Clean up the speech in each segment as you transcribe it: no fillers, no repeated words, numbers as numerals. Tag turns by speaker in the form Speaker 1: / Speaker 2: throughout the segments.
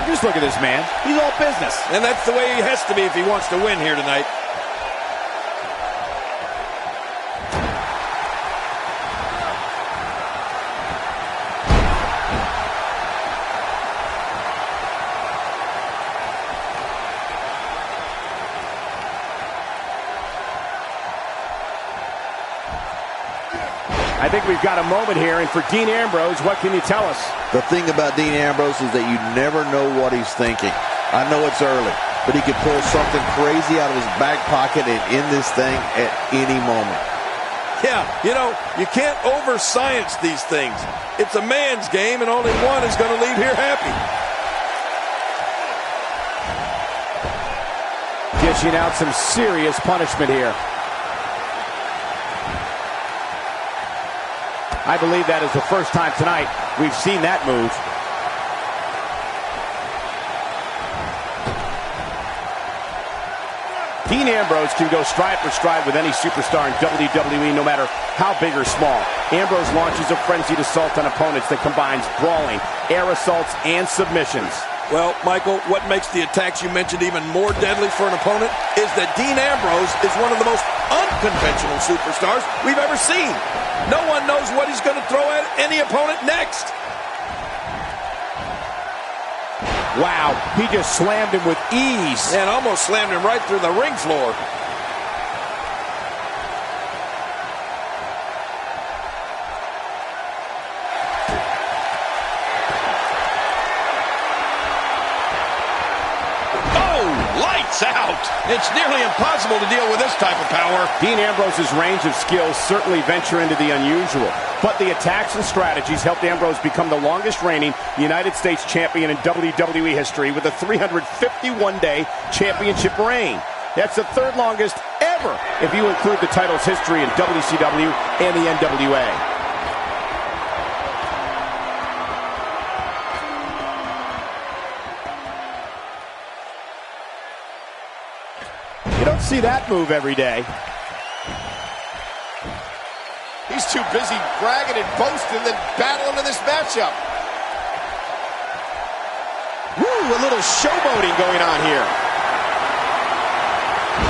Speaker 1: Just look at this man. He's all business.
Speaker 2: And that's the way he has to be if he wants to win here tonight.
Speaker 1: I think we've got a moment here, and for Dean Ambrose, what can you tell us?
Speaker 3: The thing about Dean Ambrose is that you never know what he's thinking. I know it's early, but he could pull something crazy out of his back pocket and end this thing at any moment.
Speaker 2: Yeah, you know, you can't over-science these things. It's a man's game, and only one is going to leave here happy.
Speaker 1: Dishing out some serious punishment here. I believe that is the first time tonight we've seen that move. Dean Ambrose can go stride for stride with any superstar in WWE, no matter how big or small. Ambrose launches a frenzied assault on opponents that combines brawling, air assaults, and submissions.
Speaker 2: Well, Michael, what makes the attacks you mentioned even more deadly for an opponent is that Dean Ambrose is one of the most unconventional superstars we've ever seen. No one knows what he's going to throw at any opponent next.
Speaker 1: Wow, he just slammed him with ease.
Speaker 2: And almost slammed him right through the ring floor. Out. It's nearly impossible to deal with this type of power.
Speaker 1: Dean Ambrose's range of skills certainly venture into the unusual, but the attacks and strategies helped Ambrose become the longest reigning United States champion in WWE history with a 351-day championship reign. That's the third longest ever if you include the title's history in WCW and the NWA. You don't see that move every day.
Speaker 4: He's too busy bragging and boasting than battling in this matchup.
Speaker 1: Woo, a little showboating going on here.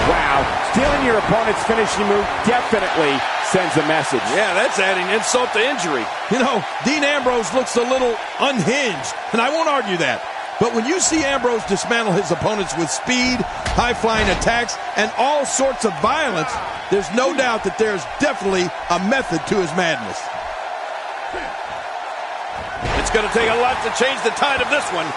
Speaker 1: Wow, stealing your opponent's finishing move definitely sends a message.
Speaker 2: Yeah, that's adding insult to injury. You know, Dean Ambrose looks a little unhinged, and I won't argue that. But when you see Ambrose dismantle his opponents with speed, high-flying attacks, and all sorts of violence, there's no doubt that there's definitely a method to his madness. It's going to take a lot to change the tide of this one.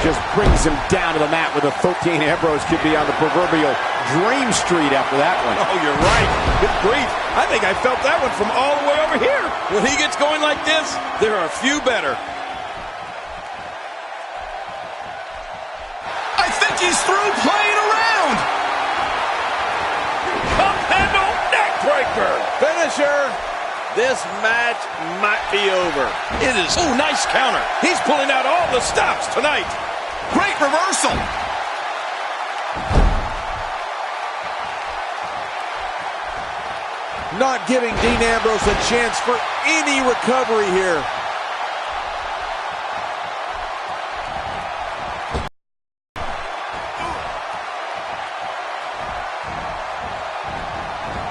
Speaker 1: Just brings him down to the mat with a 13. Ambrose could be on the proverbial dream street after that one.
Speaker 2: Oh, you're right. Good grief. I think I felt that one from all the way over here. When he gets going like this, there are a few better.
Speaker 4: I think he's through playing around.
Speaker 2: Cup handle neck breaker.
Speaker 3: Finisher. This match might be over.
Speaker 2: It is. Oh, nice counter. He's pulling out all the stops tonight.
Speaker 4: Great reversal.
Speaker 3: Not giving Dean Ambrose a chance for any recovery here.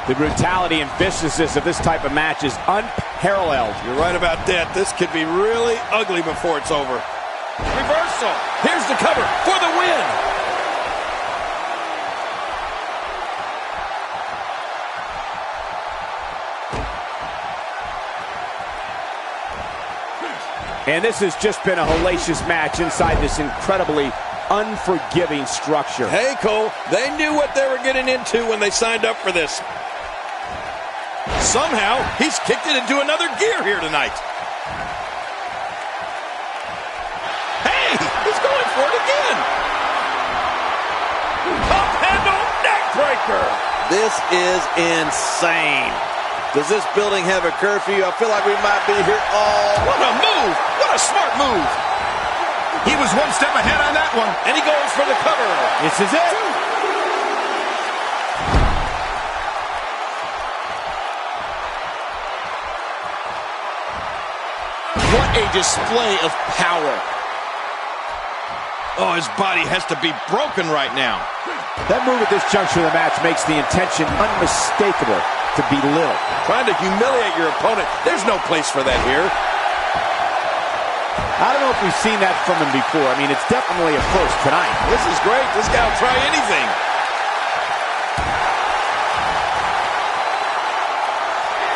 Speaker 1: The brutality and viciousness of this type of match is unparalleled.
Speaker 2: You're right about that. This could be really ugly before it's over. Reversal. Here's the cover for the win.
Speaker 1: And this has just been a hellacious match inside this incredibly unforgiving structure.
Speaker 2: Hey, Cole, they knew what they were getting into when they signed up for this. Somehow, he's kicked it into another gear here tonight. Hey, he's going for it again. Up handle neck breaker.
Speaker 3: This is insane. Does this building have a curfew? I feel like we might be here all...
Speaker 2: What a move! What a smart move!
Speaker 4: He was one step ahead on that one.
Speaker 2: And he goes for the cover.
Speaker 1: This is it.
Speaker 4: a display of power.
Speaker 2: Oh, his body has to be broken right now.
Speaker 1: That move at this juncture of the match makes the intention unmistakable to belittle.
Speaker 2: Trying to humiliate your opponent. There's no place for that here.
Speaker 1: I don't know if we've seen that from him before. I mean, it's definitely a first tonight.
Speaker 2: This is great. This guy will try anything.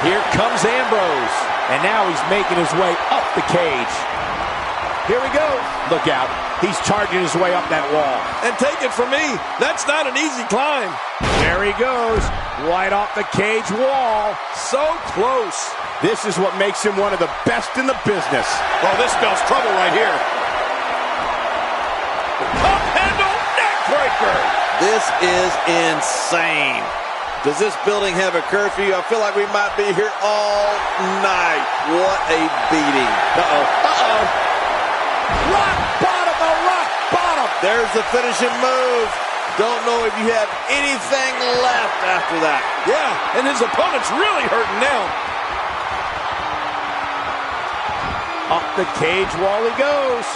Speaker 1: Here comes Ambrose. And now he's making his way up the cage. Here we go. Look out. He's charging his way up that wall.
Speaker 2: And take it from me, that's not an easy climb.
Speaker 1: There he goes. Right off the cage wall.
Speaker 2: So close.
Speaker 1: This is what makes him one of the best in the business.
Speaker 2: Oh, this spells trouble right here. Top handle neck breaker.
Speaker 3: This is insane. Does this building have a curfew? I feel like we might be here all night. What a beating. Uh-oh. Uh-oh.
Speaker 1: Rock bottom, the rock bottom.
Speaker 3: There's the finishing move. Don't know if you have anything left after that.
Speaker 2: Yeah, and his opponent's really hurting now.
Speaker 1: Up the cage wall he goes.